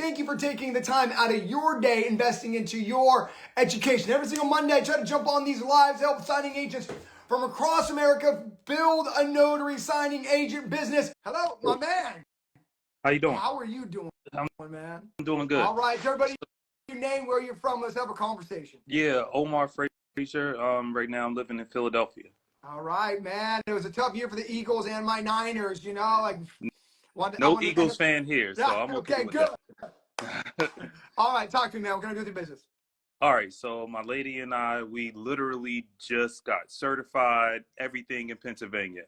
thank you for taking the time out of your day investing into your education. Every single Monday, I try to jump on these lives, help signing agents from across America build a notary signing agent business. Hello, my man. How you doing? How are you doing, I'm man? doing good. All right, everybody, your name, where you're from. Let's have a conversation. Yeah, Omar Frazier. Right now I'm living in Philadelphia. All right, man. It was a tough year for the Eagles and my Niners. You know, No Eagles fan here, so I'm okay with good. that. All right, talk to me, man. What can I do with your business? All right, so my lady and I, we literally just got certified, everything in Pennsylvania.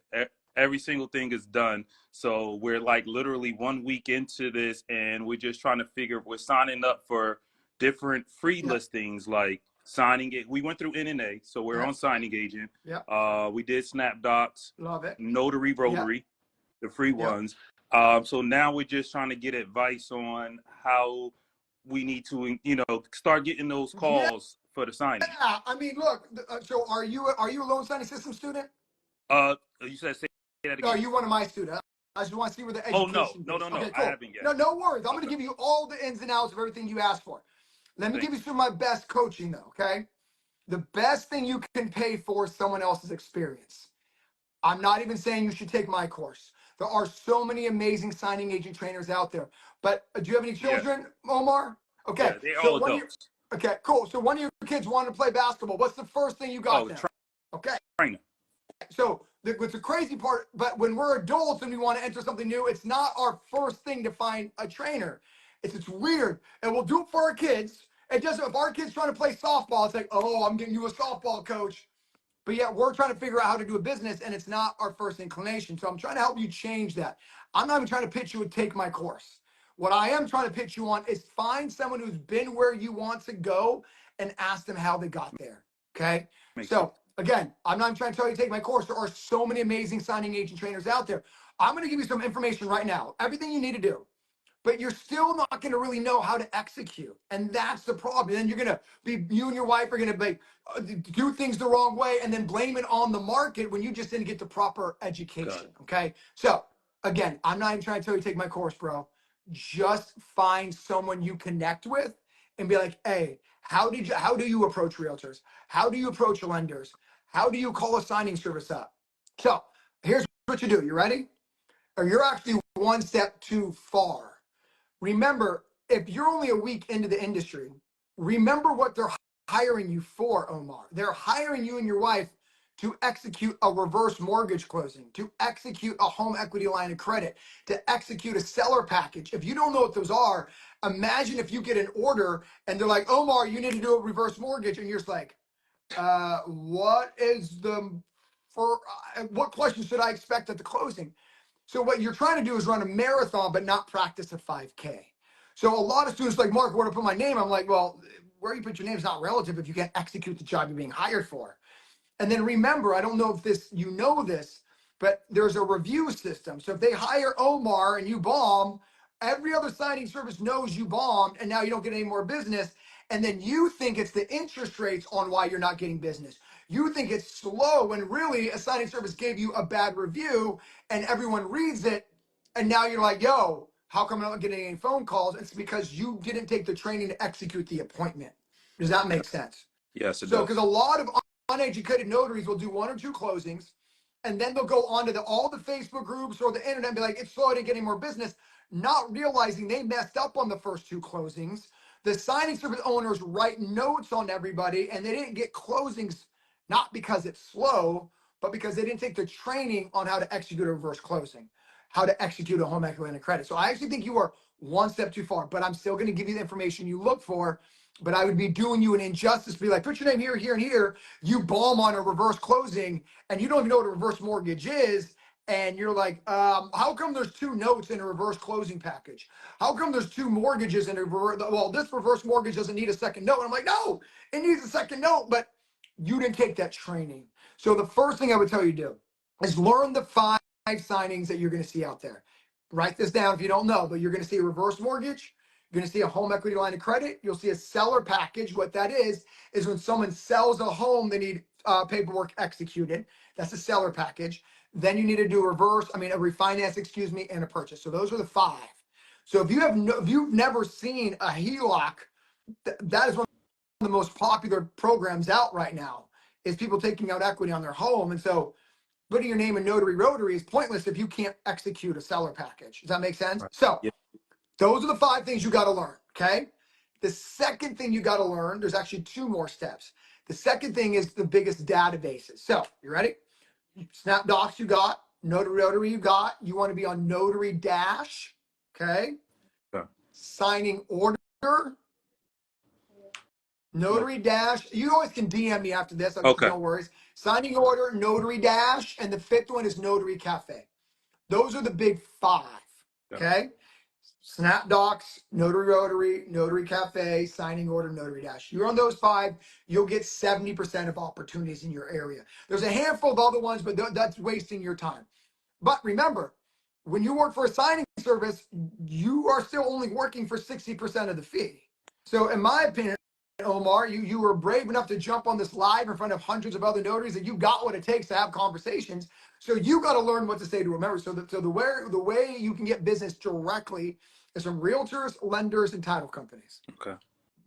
Every single thing is done. So we're like literally 1 week into this, and we're just trying to we're signing up for different free listings, like signing it. We went through NNA, so we're on Signing Agent. We did SnapDocs, Love it. Notary Rotary, the free ones. So now we're just trying to get advice on how we need to, start getting those calls for the signing. Yeah, I mean, look. So, are you a loan signing system student? You said say that again. No, are you one of my students? I just want to see where the education. No. Okay, I cool. haven't yet. No worries. I'm going to give you all the ins and outs of everything you asked for. Let me give you some of my best coaching, though. Okay, the best thing you can pay for is someone else's experience. I'm not even saying you should take my course. There are so many amazing signing agent trainers out there. But do you have any children, Omar? Okay. Yeah, they're all adults. Okay, cool. So one of your kids wanted to play basketball. What's the first thing you got them? Okay. Trainer. So what's the crazy part, but when we're adults and we want to enter something new, it's not our first thing to find a trainer. It's weird. And we'll do it for our kids. It doesn't, if our kid's trying to play softball, it's like, oh, I'm getting you a softball coach. But yet we're trying to figure out how to do a business and it's not our first inclination. So I'm trying to help you change that. I'm not even trying to pitch you to take my course. What I am trying to pitch you on is find someone who's been where you want to go and ask them how they got there. Okay. Again, I'm not trying to tell you to take my course. There are so many amazing signing agent trainers out there. I'm going to give you some information right now, everything you need to do, but you're still not going to really know how to execute. And that's the problem. And then you're going to be, you and your wife are going to be, do things the wrong way and then blame it on the market when you just didn't get the proper education. Okay. So again, I'm not even trying to tell you to take my course, bro. Just find someone you connect with and be like, hey, how do you approach realtors? How do you approach lenders? How do you call a signing service up? So here's what you do. You ready? Or you're actually one step too far. Remember, if you're only a week into the industry, remember what they're hiring you for, Omar. They're hiring you and your wife to execute a reverse mortgage closing, to execute a home equity line of credit, to execute a seller package. If you don't know what those are, imagine if you get an order and they're like, Omar, you need to do a reverse mortgage. And you're just like, what questions should I expect at the closing? So what you're trying to do is run a marathon, but not practice a 5K. So a lot of students like, Mark, where to put my name? I'm like, well, where you put your name is not relative if you can't execute the job you're being hired for. And then remember, I don't know if you know this, but there's a review system. So if they hire Omar and you bomb, every other signing service knows you bombed and now you don't get any more business. And then you think it's the interest rates on why you're not getting business. You think it's slow when really a signing service gave you a bad review and everyone reads it. And now you're like, yo, how come I'm not getting any phone calls? It's because you didn't take the training to execute the appointment. Does that make sense? Yes, it does. So because a lot of uneducated notaries will do 1 or 2 closings and then they'll go onto all the Facebook groups or the internet and be like, it's slow to get any more business, not realizing they messed up on the first 2 closings. The signing service owners write notes on everybody and they didn't get closings, not because it's slow, but because they didn't take the training on how to execute a reverse closing, how to execute a home equity line of credit. So I actually think you are 1 step too far, but I'm still going to give you the information you look for. But I would be doing you an injustice to be like, put your name here, here, and here. You bomb on a reverse closing and you don't even know what a reverse mortgage is. And you're like, how come there's 2 notes in a reverse closing package? How come there's 2 mortgages in a reverse? Well, this reverse mortgage doesn't need a second note. And I'm like, no, it needs a second note, but you didn't take that training. So the first thing I would tell you to do is learn the 5 signings that you're going to see out there. Write this down if you don't know, but you're going to see a reverse mortgage. You're going to see a home equity line of credit. You'll see a seller package. What that is when someone sells a home, they need paperwork executed. That's a seller package. Then you need to do a refinance, and a purchase. So those are the 5. So if you've never seen a HELOC, that is one of the most popular programs out right now. Is people taking out equity on their home, and so putting your name in Notary Rotary is pointless if you can't execute a seller package. Does that make sense? Right. So Yeah. those are the 5 things you got to learn. Okay. The second thing you got to learn, there's actually 2 more steps. The second thing is the biggest databases. So you ready? SnapDocs you got, Notary Rotary you got. You want to be on Notary Dash. Okay. Okay. Signing order. No. Notary Dash. You always can DM me after this. Okay. No worries. Signing order, Notary Dash, and the 5th one is Notary Cafe. Those are the big 5. Yeah. Okay. SnapDocs, Notary Rotary, Notary Cafe, Signing Order, Notary Dash. You're on those 5, you'll get 70% of opportunities in your area. There's a handful of other ones, but that's wasting your time. But remember, when you work for a signing service, you are still only working for 60% of the fee. So in my opinion, Omar, you were brave enough to jump on this live in front of hundreds of other notaries, and you got what it takes to have conversations. So you got to learn what to say to a member. So the way you can get business directly is from realtors, lenders, and title companies. Okay.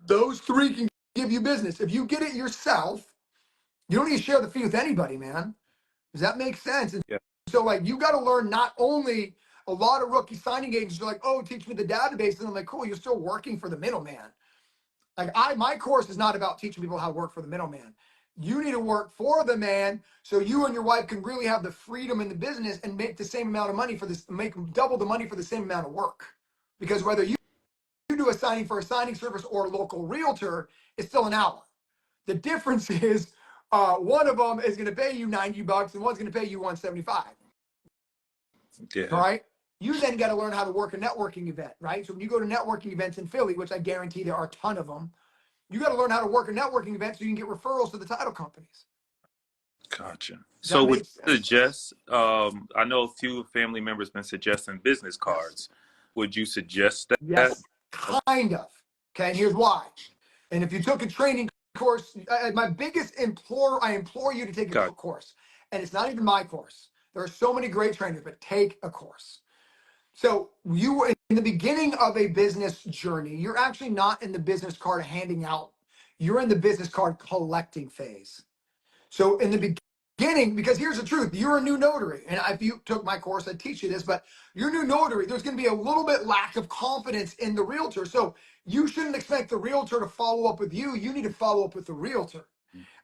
Those 3 can give you business. If you get it yourself, you don't need to share the fee with anybody, man. Does that make sense? And Yeah. so like you got to learn. Not only a lot of rookie signing agents are like, oh, teach me the database, and I'm like, cool, you're still working for the middleman. Like my course is not about teaching people how to work for the middleman. You need to work for the man so you and your wife can really have the freedom in the business and make the same amount of money for this, make double the money for the same amount of work. Because whether you do a signing for a signing service or a local realtor, it's still an hour. The difference is one of them is going to pay you $90 and one's going to pay you $175. Yeah. All right. You then got to learn how to work a networking event, right? So when you go to networking events in Philly, which I guarantee there are a ton of them, you got to learn how to work a networking event so you can get referrals to the title companies. Gotcha. Does So that would make you sense? suggest, I know a few family members been suggesting business Yes. cards. Would you suggest that? Yes, kind of. Okay, and here's why. And if you took a training course, my biggest I implore you to take a Gotcha. course. And it's not even my course. There are so many great trainers, but take a course. So you in the beginning of a business journey, you're actually not in the business card handing out. You're in the business card collecting phase. So in the beginning, because here's the truth, you're a new notary. And if you took my course, I'd teach you this, but you're a new notary. There's going to be a little bit lack of confidence in the realtor. So you shouldn't expect the realtor to follow up with you. You need to follow up with the realtor.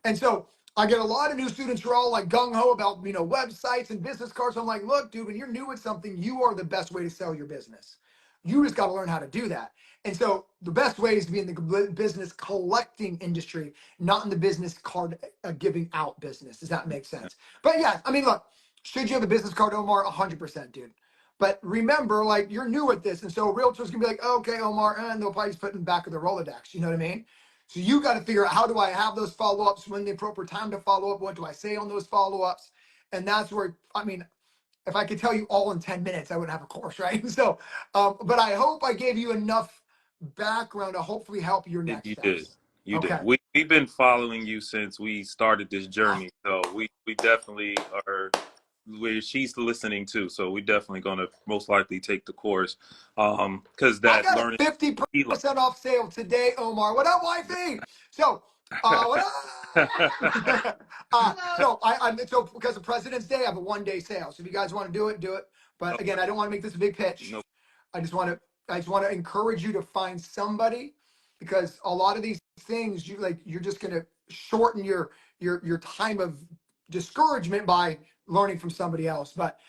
And so I get a lot of new students who are all like gung ho about, websites and business cards. I'm like, look, dude, when you're new at something, you are the best way to sell your business. You just got to learn how to do that. And so the best way is to be in the business collecting industry, not in the business card giving out business. Does that make sense? But yeah, I mean, look, should you have a business card, Omar? 100%, dude. But remember, like, you're new at this. And so realtors can be like, okay, Omar, and they'll probably just put it in the back of their Rolodex. You know what I mean? So you got to figure out, how do I have those follow-ups, when the appropriate time to follow up, what do I say on those follow-ups? And that's where, I mean, if I could tell you all in 10 minutes, I wouldn't have a course, right? So, but I hope I gave you enough background to hopefully help your next You did. steps. You did. Okay. We've been following you since we started this journey. So we definitely are where she's listening too. So we definitely gonna most likely take the course. Because I that got a learning 50% off sale today, Omar. What up, wifey? So, what up? So because of President's Day, I have a 1-day sale. So if you guys want to do it, do it. But again, I don't want to make this a big pitch. no, I just want to encourage you to find somebody, because a lot of these things you're just going to shorten your time of discouragement by learning from somebody else. But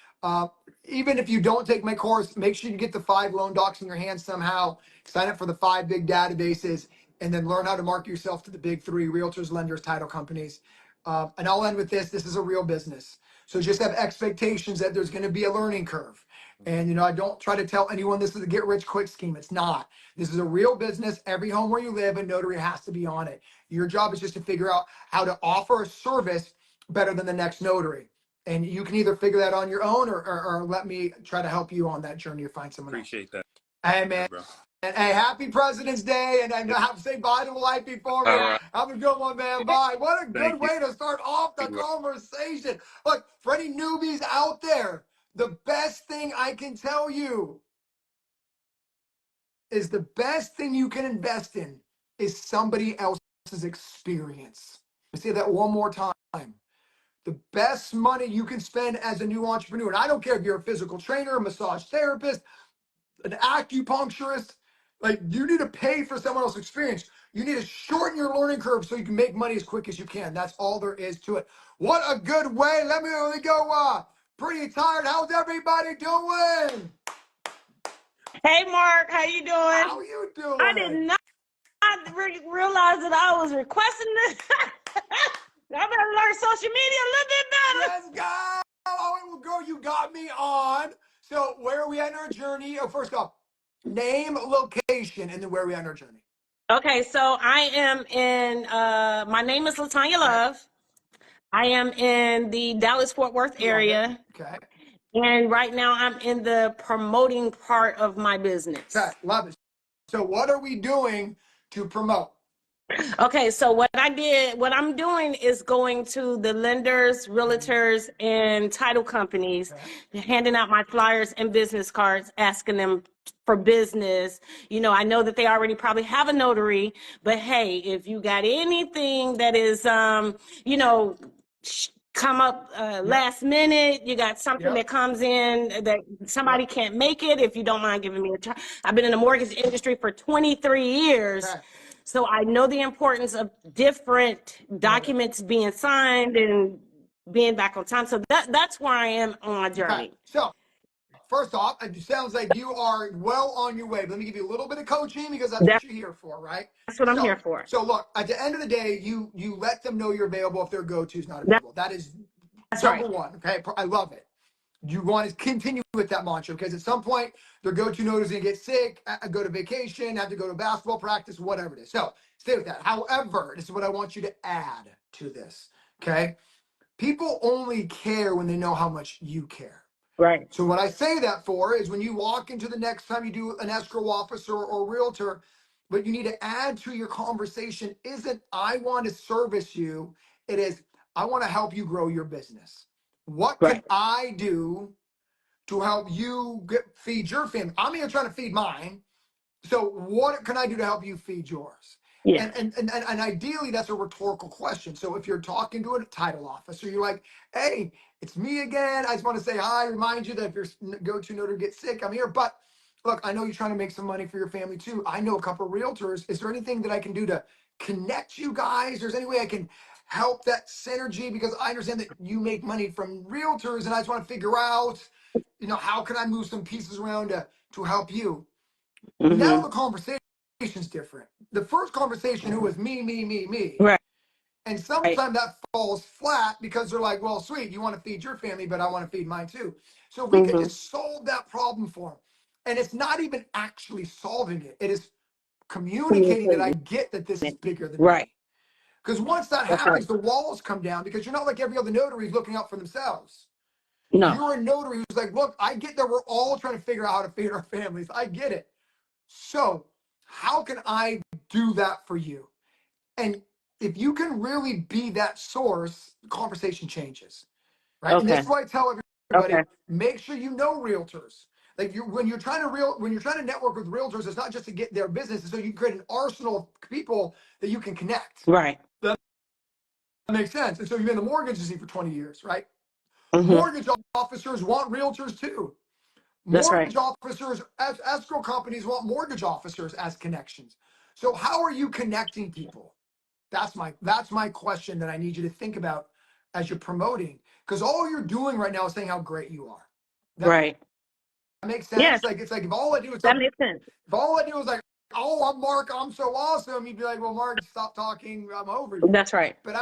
even if you don't take my course, make sure you get the 5 loan docs in your hands somehow. Sign up for the 5 big databases, and then learn how to market yourself to the big 3: realtors, lenders, title companies. And I'll end with this. This is a real business. So just have expectations that there's going to be a learning curve. And, I don't try to tell anyone this is a get rich quick scheme. It's not. This is a real business. Every home where you live, a notary has to be on it. Your job is just to figure out how to offer a service better than the next notary. And you can either figure that on your own, or let me try to help you on that journey, or find someone else. appreciate that, Hey, man. bro. And hey, happy President's Day. And I have to say bye to wifey for All me. right. Have a good one, man. Bye. What a good Thank you. way to start off the conversation. Look, for any newbies out there, the best thing I can tell you is the best thing you can invest in is somebody else's experience. I say that one more time. The best money you can spend as a new entrepreneur, and I don't care if you're a physical trainer, a massage therapist, an acupuncturist, like you need to pay for someone else's experience. You need to shorten your learning curve so you can make money as quick as you can. That's all there is to it. What a good way. Let me go. Pretty tired. How's everybody doing? Hey, Mark, how you doing? How you doing? I did not realize that I was requesting this. I better learn social media a little bit better. Let's go. Oh, well, girl, you got me on. So where are we at in our journey? Oh, first off, name, location, and then where are we at in our journey? Okay, so I am in, my name is Latanya Love. I am in the Dallas-Fort Worth area. Okay. And right now I'm in the promoting part of my business. Okay, love it. So what are we doing to promote? Okay, so what I'm doing is going to the lenders, realtors, and title companies, handing out my flyers and business cards, asking them for business. You know, I know that they already probably have a notary, but hey, if you got anything that is, you know, come up last minute, you got something that comes in that somebody can't make it, if you don't mind giving me a try. I've been in the mortgage industry for 23 years. So I know the importance of different documents being signed and being back on time. So that's where I am on my journey. Okay. So first off, it sounds like you are well on your way. Let me give you a little bit of coaching because that's what you're here for, right? That's what I'm here for. So look, at the end of the day, you let them know you're available if their go-to is not available. That is number one. Okay, I love it. You want to continue with that mantra because at some point their go-to notary is going to get sick, go to vacation, have to go to basketball practice, whatever it is. So stay with that. However, this is what I want you to add to this. Okay, people only care when they know how much you care. Right. So what I say that for is when you walk into the next time you do an escrow officer or realtor, what you need to add to your conversation isn't I want to service you. It is I want to help you grow your business. What can I do to help you feed your family? I'm here trying to feed mine. So what can I do to help you feed yours? Yeah. And ideally, that's a rhetorical question. So if you're talking to a title officer, you're like, hey, it's me again. I just want to say hi, remind you that if your go-to notary gets sick, I'm here. But look, I know you're trying to make some money for your family too. I know a couple of realtors. Is there anything that I can do to connect you guys? There's any way I can help that synergy? Because I understand that you make money from realtors and I just want to figure out, how can I move some pieces around to help you? Now the conversation's different. The first conversation, it was me. Right. And sometimes that falls flat because they're like, well, sweet, you want to feed your family, but I want to feed mine too. So if we could just solve that problem for them. And it's not even actually solving it. It is communicating that I get that this is bigger than me. Because once that happens, the walls come down because you're not like every other notary who's looking out for themselves. No. You're a notary who's like, look, I get that we're all trying to figure out how to feed our families. I get it. So how can I do that for you? And if you can really be that source, the conversation changes, right? And this is why I tell everybody, make sure you know realtors. Like when you're trying to network with realtors, it's not just to get their business, it's so you create an arsenal of people that you can connect. Right. That makes sense. And so you've been in the mortgage industry for 20 years, right? Mortgage officers want realtors too. Mortgage officers, as escrow companies want mortgage officers as connections. So how are you connecting people? That's my question that I need you to think about as you're promoting, because all you're doing right now is saying how great you are. That makes sense. Yes. Like it's like if all I do is That makes sense. if all I do is like, oh, I'm Mark, I'm so awesome, you'd be like, well, Mark, stop talking, I'm over you. That's right. But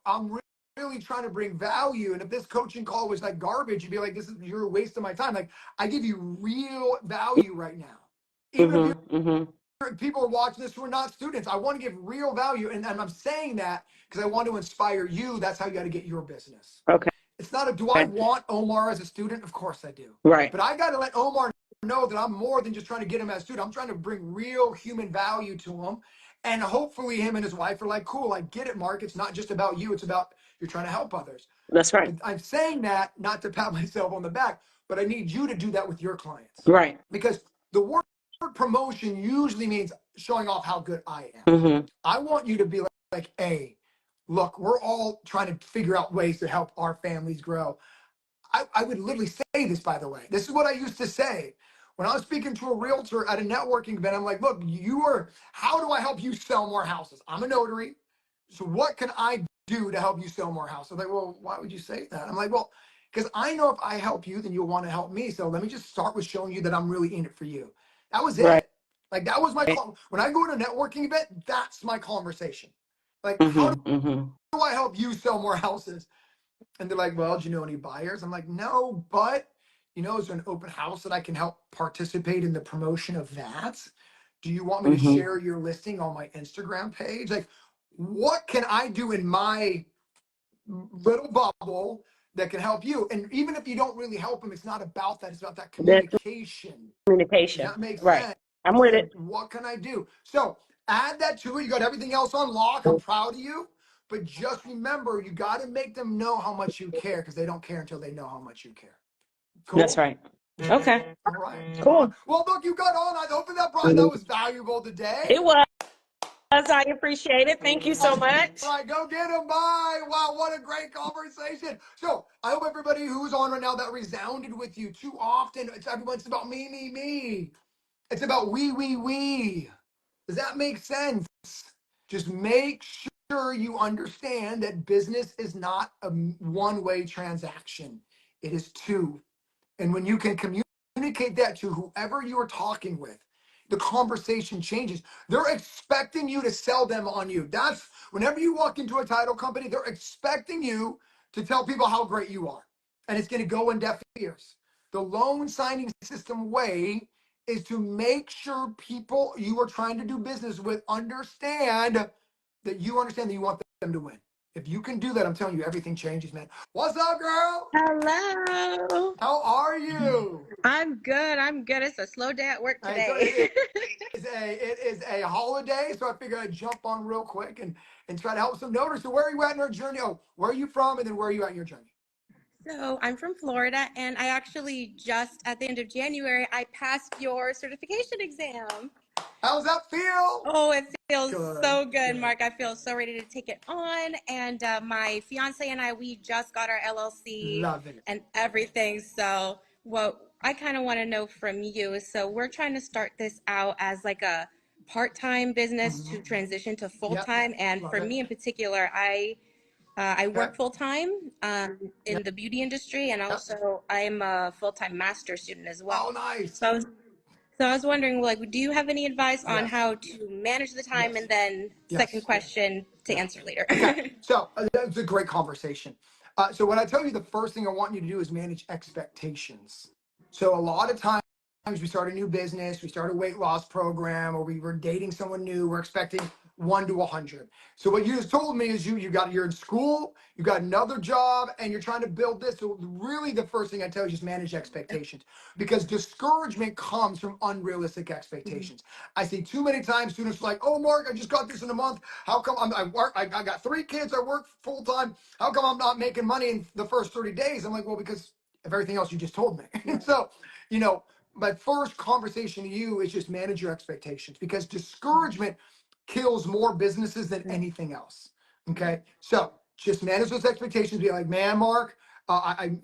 I'm really trying to bring value. And if this coaching call was like garbage, you'd be like, you're a waste of my time. Like I give you real value right now. Even if people are watching this who are not students, I want to give real value. And I'm saying that because I want to inspire you. That's how you got to get your business. Okay. It's not do I want Omar as a student? Of course I do. Right. But I got to let Omar know that I'm more than just trying to get him as a student. I'm trying to bring real human value to him. And hopefully him and his wife are like, cool, I get it, Mark. It's not just about you. It's about you're trying to help others. That's right. But I'm saying that not to pat myself on the back, but I need you to do that with your clients. Right. Because the worst promotion usually means showing off how good I am. I want you to be like, hey, look, we're all trying to figure out ways to help our families grow. I would literally say this, by the way. This is what I used to say. When I was speaking to a realtor at a networking event, I'm like, look, how do I help you sell more houses? I'm a notary. So what can I do to help you sell more houses? They're like, well, why would you say that? I'm like, well, because I know if I help you, then you'll want to help me. So let me just start with showing you that I'm really in it for you. That was it. Right. Like that was my when I go to a networking event, that's my conversation. Like, how do I help you sell more houses? And they're like, well, do you know any buyers? I'm like, no, but is there an open house that I can help participate in the promotion of that? Do you want me to share your listing on my Instagram page? Like, what can I do in my little bubble that can help you? And even if you don't really help them, it's not about that. It's about that That's communication. communication. Does that make Right. sense? I'm with And it. what can I do? So add that to it. You got everything else on lock. I'm proud of you. But just remember, you got to make them know how much you care, because they don't care until they know how much you care. Cool? That's right. Okay. All right. Cool. Well, look, you got on. I hope that was valuable today. It was. I appreciate it. Thank you so much. All right, go get them. Bye. Wow, what a great conversation. So I hope everybody who's on right now, that resounded with you. Too often, everyone's about me, me, me. It's about we. Does that make sense? Just make sure you understand that business is not a one-way transaction. It is two. And when you can communicate that to whoever you are talking with, the conversation changes. They're expecting you to sell them on you. That's whenever you walk into a title company, they're expecting you to tell people how great you are. And it's going to go in deaf ears. The loan signing system way is to make sure people you are trying to do business with understand that you understand that you want them to win. If you can do that, I'm telling you, everything changes, man. What's up, girl? Hello. How are you? I'm good. I'm good. It's a slow day at work Hey, so today. it is a holiday, so I figured I'd jump on real quick and try to help some notaries. So where are you at in your journey? Oh, where are you from, and then where are you at in your journey? So I'm from Florida, and I actually just at the end of January, I passed your certification exam. How's that feel? Oh, it feels Good. so good, Mark. I feel so ready to take it on. And my fiance and I, we just got our LLC Love it. and everything. So what I kind of want to know from you is, so we're trying to start this out as like a part-time business to transition to full-time. And Love for it. me in particular, I Okay. work full-time in the beauty industry, and also I'm a full-time master student as Oh, well. nice. So I was wondering, like, do you have any advice on Yes. how to manage the time? Yes. And then second Yes. question to Yeah. answer later. Okay, so that's a great conversation. So when I tell you, the first thing I want you to do is manage expectations. So a lot of times we start a new business, we start a weight loss program, or we were dating someone new, we're expecting 1 to 100. So what you just told me is you're in school, you got another job, and you're trying to build this. So really the first thing I tell you is just manage expectations, because discouragement comes from unrealistic expectations. I see too many times students are like, oh, Mark, I just got this in a month. How come I got 3 kids, I work full time. How come I'm not making money in the first 30 days? I'm like, well, because of everything else you just told me. So, my first conversation to you is just manage your expectations, because discouragement kills more businesses than anything else. Okay. So just manage those expectations. Be like, man, Mark, I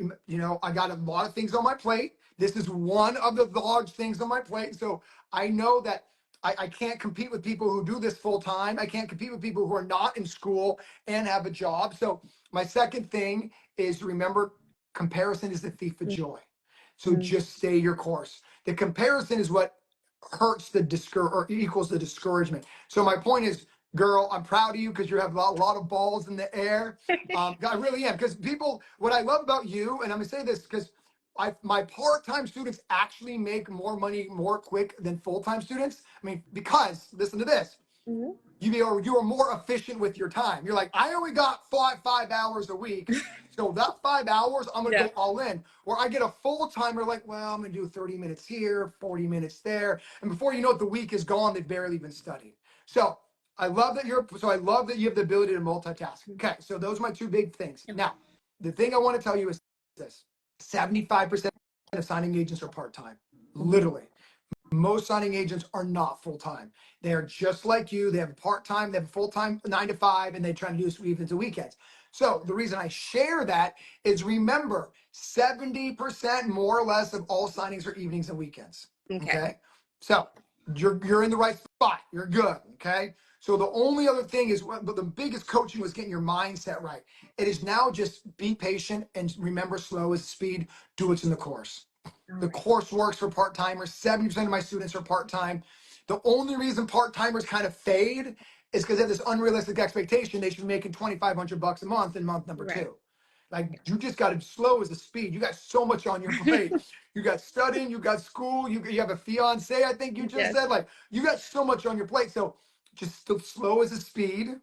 got a lot of things on my plate. This is one of the large things on my plate. So I know that I can't compete with people who do this full time. I can't compete with people who are not in school and have a job. So my second thing is, remember, comparison is the thief of joy. So just stay your course. The comparison is what hurts or equals the discouragement. So my point is, girl, I'm proud of you because you have a lot of balls in the air. I really am, because what I love about you, and I'm gonna say this because my part-time students actually make more money more quick than full-time students. I mean, because listen to this. You are more efficient with your time. You're like, I only got five hours a week. So that 5 hours, I'm gonna go all in. Where I get a full timer, like, well, I'm gonna do 30 minutes here, 40 minutes there. And before you know it, the week is gone. They've barely even studied. So I love that you have the ability to multitask. Okay, so those are my 2 big things. Now, the thing I want to tell you is this: 75% of signing agents are part-time. Literally. Most signing agents are not full-time. They are just like you. They have part-time, they have full-time 9 to 5, and they try to do this evenings and weekends. So the reason I share that is, remember, 70% more or less of all signings are evenings and weekends. Okay. So you're in the right spot. You're good. Okay. So the only other thing is, but the biggest coaching was getting your mindset right. It is now just be patient and remember, slow is speed. Do what's in the course. The course works for part-timers. 70% of my students are part-time. The only reason part-timers kind of fade is because they have this unrealistic expectation they should be making $2,500 a month in month number Right. 2. Like, you just got to slow as the speed. You got so much on your plate. You got studying, you got school, you have a fiance, I think you just Yes. said. Like, you got so much on your plate. So just slow as the speed.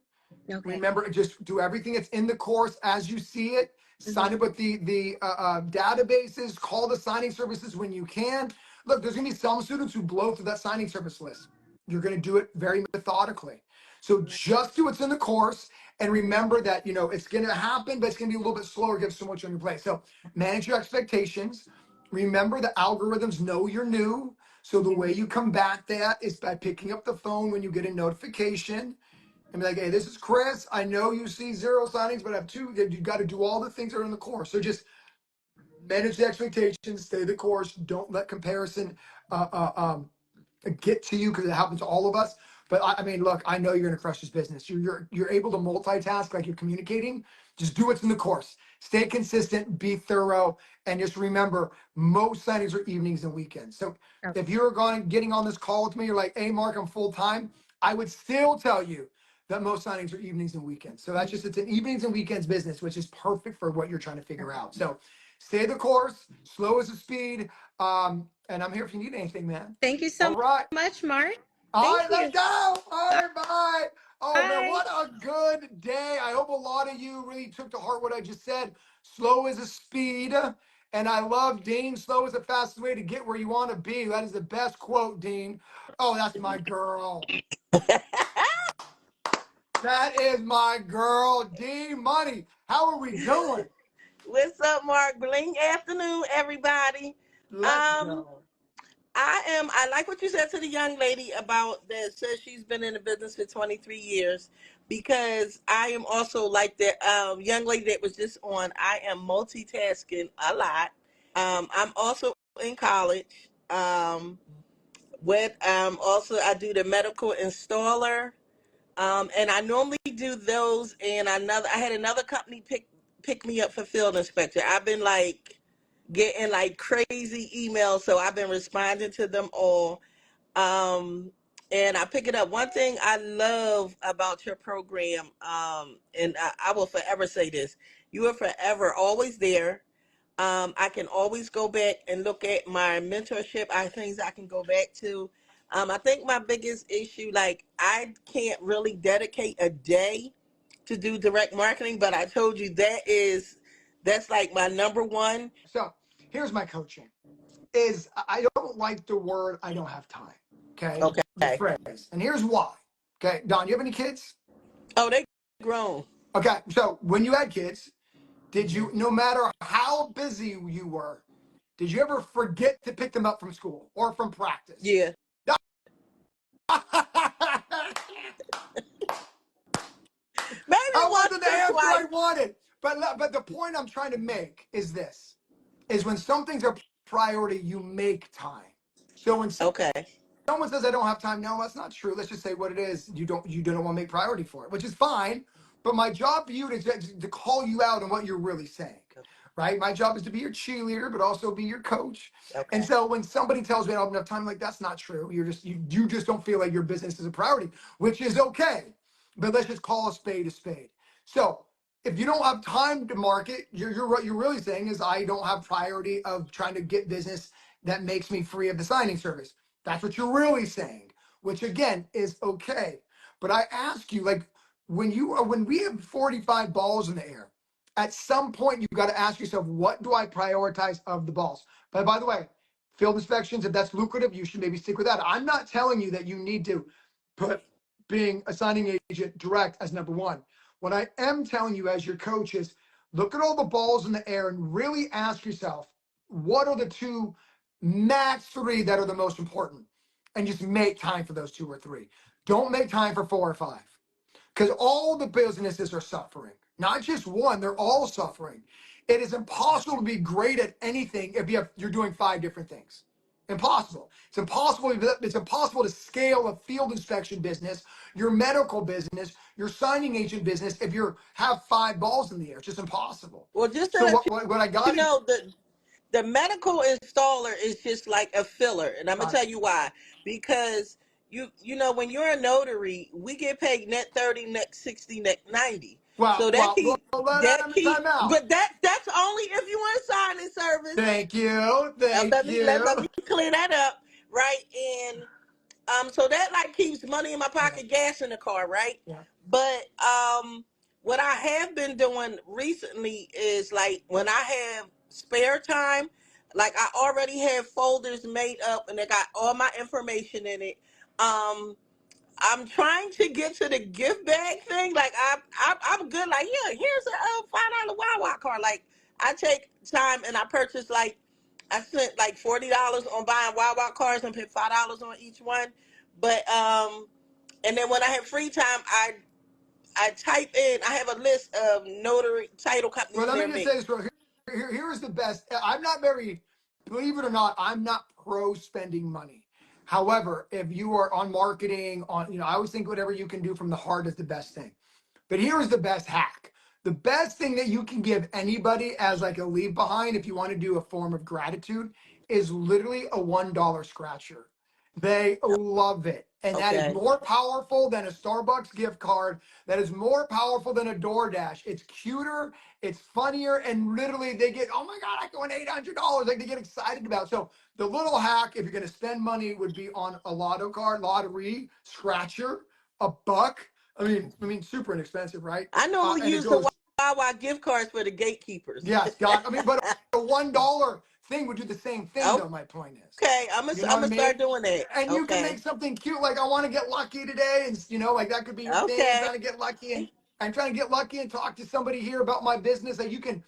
Okay. Remember, just do everything that's in the course as you see it. Sign up with the databases. Call the signing services when you can. Look, there's gonna be some students who blow through that signing service list. You're gonna do it very methodically. So just do what's in the course, and remember that it's gonna happen, but it's gonna be a little bit slower. Get so much on your plate. So manage your expectations. Remember, the algorithms know you're new. So the way you combat that is by picking up the phone when you get a notification and be like, hey, this is Chris. I know you see 0 signings, but I have 2. You got to do all the things that are in the course. So just manage the expectations, stay the course. Don't let comparison uh, uh, um, get to you, because it happens to all of us. But I mean, look, I know you're gonna crush this business. You're able to multitask like you're communicating. Just do what's in the course. Stay consistent, be thorough, and just remember, most signings are evenings and weekends. So Okay. if you're getting on this call with me, you're like, hey, Mark, I'm full time. I would still tell you that most signings are evenings and weekends. So that's just, it's an evenings and weekends business, which is perfect for what you're trying to figure out. So stay the course, slow as the speed. And I'm here if you need anything, man. Thank you All so right. much, Mark. All Thank right, let's you. go. All right, bye. Oh, man, Bye. what a good day. I hope a lot of you really took to heart what I just said. Slow is a speed. And I love Dean. Slow is the fastest way to get where you want to be. That is the best quote, Dean. Oh, that's my girl. That is my girl, D Money. How are we doing? What's up, Mark? Bling afternoon, everybody. Let's Um, go. I like what you said to the young lady about that says she's been in the business for 23 years, because I am also like that young lady that was just on. I am multitasking a lot. I'm also in college. Also I do the medical installer. And I normally do those, and I had another company pick me up for field inspector. I've been like getting like crazy emails, so I've been responding to them all. And I pick it up. One thing I love about your program, and I will forever say this: you are forever always there. I can always go back and look at my mentorship. Things I can go back to. I think my biggest issue, like I can't really dedicate a day to do direct marketing, but I told you that's like my number one. So here's my coaching. I don't like the word I don't have time. Okay. The Okay. phrase. And here's why. Okay. Don, you have any kids? Oh, they grown. Okay. So when you had kids, did you, no matter how busy you were, did you ever forget to pick them up from school or from practice? Yeah. I Maybe once wasn't the or answer I twice. wanted. But the point I'm trying to make is this: is when something's a priority, you make time. So when Okay. someone says I don't have time, no, that's not true. Let's just say what it is. You don't want to make priority for it, which is fine. But my job for you is to call you out on what you're really saying, right? My job is to be your cheerleader, but also be your coach. And Okay. so when somebody tells me I don't have enough time, like, that's not true. You just don't feel like your business is a priority, which is okay. But let's just call a spade a spade. So if you don't have time to market, what you're really saying is I don't have priority of trying to get business that makes me free of the signing service. That's what you're really saying, which again is okay. But I ask you, like, when we have 45 balls in the air, at some point you've got to ask yourself, what do I prioritize of the balls? But by the way, field inspections, if that's lucrative, you should maybe stick with that. I'm not telling you that you need to put being a signing agent direct as number one. What I am telling you as your coach is look at all the balls in the air and really ask yourself, what are the 2 max 3 that are the most important? and just make time for those 2 or 3. Don't make time for 4 or 5, because all the businesses are suffering. Not just one, they're all suffering. It is impossible to be great at anything if you're doing 5 different things. Impossible. It's impossible. It's impossible to scale a field inspection business, your medical business, your signing agent business if you have 5 balls in the air. It's just impossible. Well, just to So let what I you got to know, the medical installer is just like a filler, and I'm gonna tell you why. Because you know when you're a notary, we get paid net 30, net 60, net 90. So let me time out. but that's only if you want signing service. Thank you. Thank Let you. me clear that up, right? And so that like keeps money in my Yeah. pocket, gas in the car, right? Yeah. But what I have been doing recently is like when I have spare time, like I already have folders made up and they got all my information in it. I'm trying to get to the gift bag thing. Like I'm good. Like here's a $5 Wawa card. Like I take time and I purchase like I spent like $40 on buying Wawa cards and put $5 on each one. But and then when I have free time, I type in. I have a list of notary title Well, companies let me near just me. say this, bro. Here is the best. I'm not very, believe it or not, I'm not pro spending money. However, if you are on marketing, I always think whatever you can do from the heart is the best thing. But here's the best hack. The best thing that you can give anybody as like a leave behind, if you want to do a form of gratitude, is literally a $1 scratcher. They love it. And that is Okay. more powerful than a Starbucks gift card. That is more powerful than a DoorDash. It's cuter, it's funnier, and literally they get, oh my God, I won $800. Like they get excited about it. So the little hack, if you're going to spend money, would be on a lotto card, lottery, scratcher, a buck. I mean, super inexpensive, right? I normally And it use the goes, Wawa gift cards for the gatekeepers. yes, God. But a $1 thing would do the same thing, though. My point is, Okay, I'm you know what I gonna mean? start doing that. And you can make Okay. something cute, like I want to get lucky today, and like that could be your thing, Okay. trying to get lucky, and I'm trying to get lucky and talk to somebody here about my business. That you can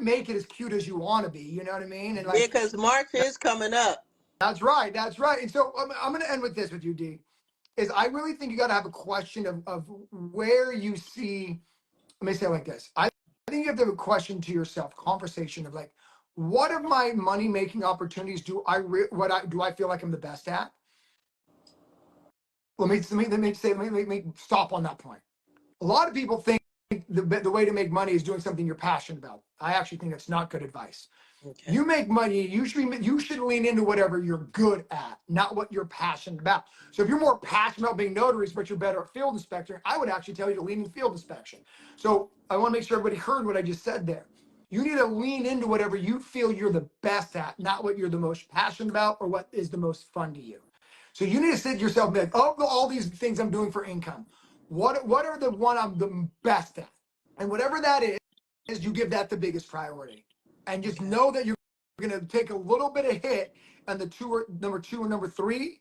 make it as cute as you want to be. You know what I mean? And Yeah, like because March is coming up. that's right, that's right. And so I'm going to end with this with you, D. Is I really think you got to have a question of where you see. Let me say it like this. I think you have to have a question to yourself, conversation of like, what of my money making opportunities do I feel like I'm the best at? Let me stop on that point. A lot of people think the way to make money is doing something you're passionate about. I actually think that's not good advice. Okay. You make money, you should lean into whatever you're good at, not what you're passionate about. So if you're more passionate about being notaries, but you're better at field inspection, I would actually tell you to lean in field inspection. So I want to make sure everybody heard what I just said there. You need to lean into whatever you feel you're the best at, not what you're the most passionate about or what is the most fun to you. So you need to sit yourself and be like, of all these things I'm doing for income, what are the one I'm the best at? And whatever that is you give that the biggest priority. And just Okay. know that you're going to take a little bit of hit on the number 2 or number 3,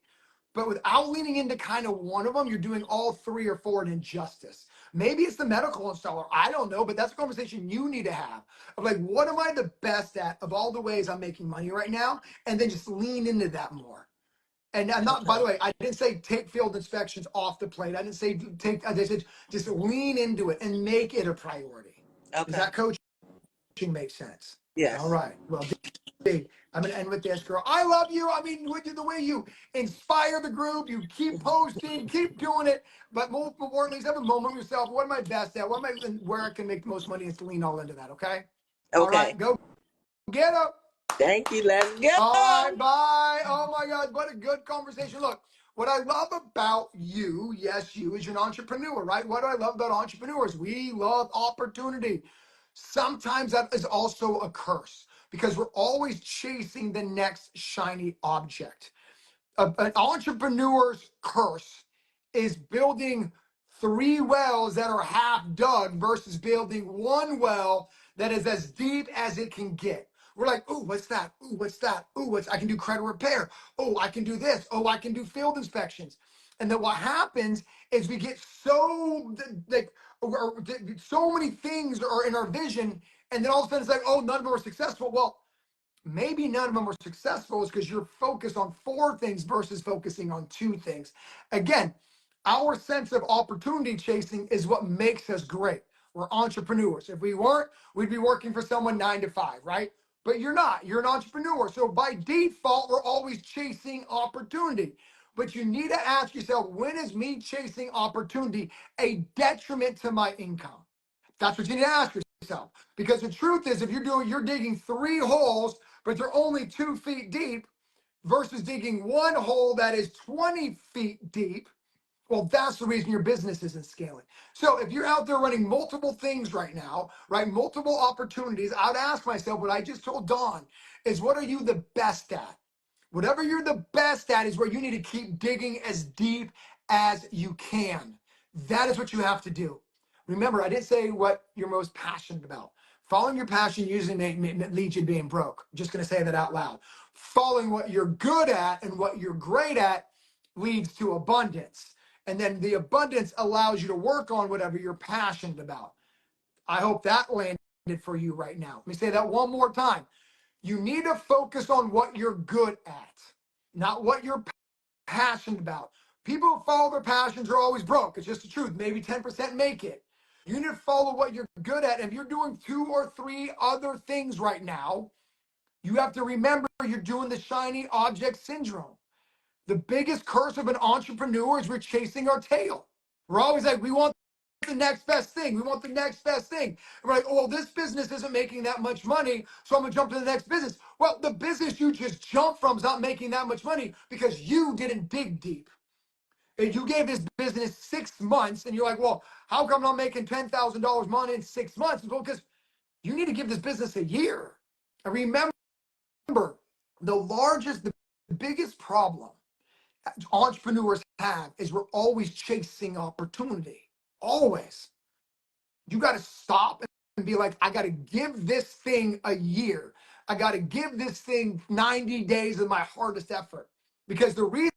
but without leaning into kind of one of them, you're doing all 3 or 4 an injustice. Maybe it's the medical installer. I don't know, but that's a conversation you need to have of like, what am I the best at of all the ways I'm making money right now? And then just lean into that more. And I'm not, by the Okay. way, I didn't say take field inspections off the plate. I didn't say I said just lean into it and make it a priority. Does Okay. that coaching make sense? All Yes. right. Well, Dave, I'm going to end with this, girl. I love you. I mean, the way you inspire the group, you keep posting, keep doing it. But more importantly, have a moment with yourself. What am I best at? Where I can make the most money is to lean all into that. Okay. All right. Okay. Go get up. Thank you. Let's All right, go. bye. Oh my God, what a good conversation. Look, what I love about you, yes, you, is you're an entrepreneur, right? What do I love about entrepreneurs? We love opportunity. Sometimes that is also a curse because we're always chasing the next shiny object. An entrepreneur's curse is building 3 wells that are half dug versus building 1 well that is as deep as it can get. We're like, ooh, what's that? Ooh, what's that? Ooh, I can do credit repair. Oh, I can do this. Oh, I can do field inspections. And then what happens is we get so like so many things are in our vision, and then all of a sudden it's like, oh, none of them are successful. Well, maybe none of them are successful is because you're focused on 4 things versus focusing on 2 things. Again, our sense of opportunity chasing is what makes us great. We're entrepreneurs. If we weren't, we'd be working for someone 9 to 5, right? But you're not. You're an entrepreneur. So by default, we're always chasing opportunity. But you need to ask yourself, when is me chasing opportunity a detriment to my income? That's what you need to ask yourself. Because the truth is, if you're digging 3 holes, but they're only 2 feet deep, versus digging 1 hole that is 20 feet deep, well, that's the reason your business isn't scaling. So if you're out there running multiple things right now, right, multiple opportunities, I would ask myself what I just told Dawn is, what are you the best at? Whatever you're the best at is where you need to keep digging as deep as you can. That is what you have to do. Remember, I didn't say what you're most passionate about. Following your passion usually leads you to being broke. I'm just going to say that out loud. Following what you're good at and what you're great at leads to abundance. And then the abundance allows you to work on whatever you're passionate about. I hope that landed for you right now. Let me say that one more time. You need to focus on what you're good at, not what you're passionate about. People who follow their passions are always broke. It's just the truth. Maybe 10% make it. You need to follow what you're good at. If you're doing 2 or 3 other things right now, you have to remember you're doing the shiny object syndrome. The biggest curse of an entrepreneur is we're chasing our tail. We're always like, we want the next best thing. We want the next best thing. And we're like, oh, well, this business isn't making that much money, so I'm gonna jump to the next business. Well, the business you just jumped from is not making that much money because you didn't dig deep. And you gave this business 6 months, and you're like, well, how come I'm not making $10,000 money in 6 months? Well, because you need to give this business a year. And remember, the biggest problem entrepreneurs have is we're always chasing opportunity. Always. You got to stop and be like, I got to give this thing a year. I got to give this thing 90 days of my hardest effort. Because the reason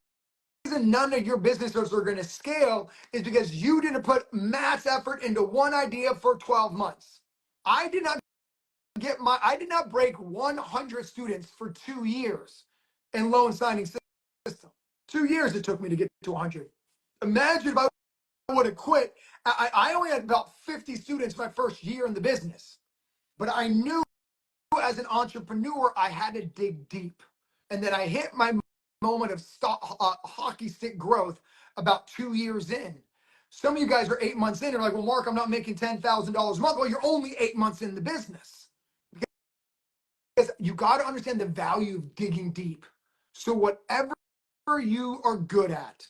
none of your businesses are going to scale is because you didn't put mass effort into one idea for 12 months. I did not break 100 students for 2 years in loan signing system. 2 years it took me to get to 100. Imagine if I would have quit. I only had about 50 students my first year in the business, but I knew as an entrepreneur, I had to dig deep. And then I hit my moment of hockey stick growth about 2 years in. Some of you guys are 8 months in. You're like, well, Mark, I'm not making $10,000 a month. Well, you're only 8 months in the business. Because you got to understand the value of digging deep. So whatever you are good at,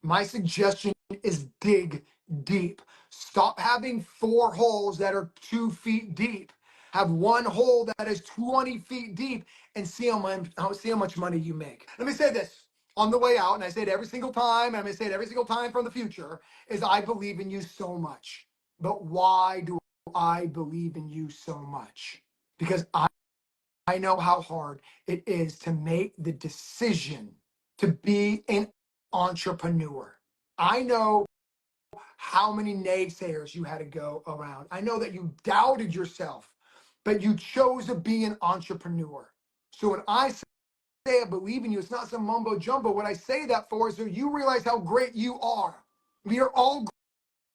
my suggestion is dig deep. Stop having 4 holes that are 2 feet deep. Have 1 hole that is 20 feet deep and see how much money you make. Let me say this on the way out, and I say it every single time, and I'm going to say it every single time from the future, is I believe in you so much. But why do I believe in you so much? Because I know how hard it is to make the decision to be an entrepreneur. I know how many naysayers you had to go around. I know that you doubted yourself, but you chose to be an entrepreneur. So when I say I believe in you, it's not some mumbo jumbo. What I say that for is so you realize how great you are. We are all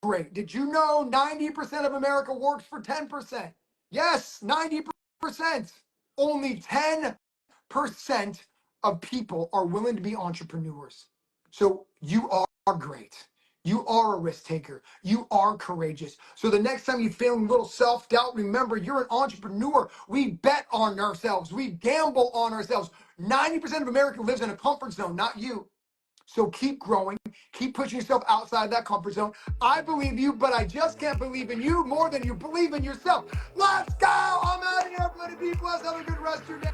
great. Did you know 90% of America works for 10%? Yes, 90%. Only 10% of people are willing to be entrepreneurs. So you are great. You are a risk taker. You are courageous. So the next time you feel a little self-doubt, remember you're an entrepreneur. We bet on ourselves. We gamble on ourselves. 90% of America lives in a comfort zone, not you. So keep growing, keep pushing yourself outside that comfort zone. I believe you, but I just can't believe in you more than you believe in yourself. Let's go! I'm out of here. Everybody be blessed. Have a good rest of your day.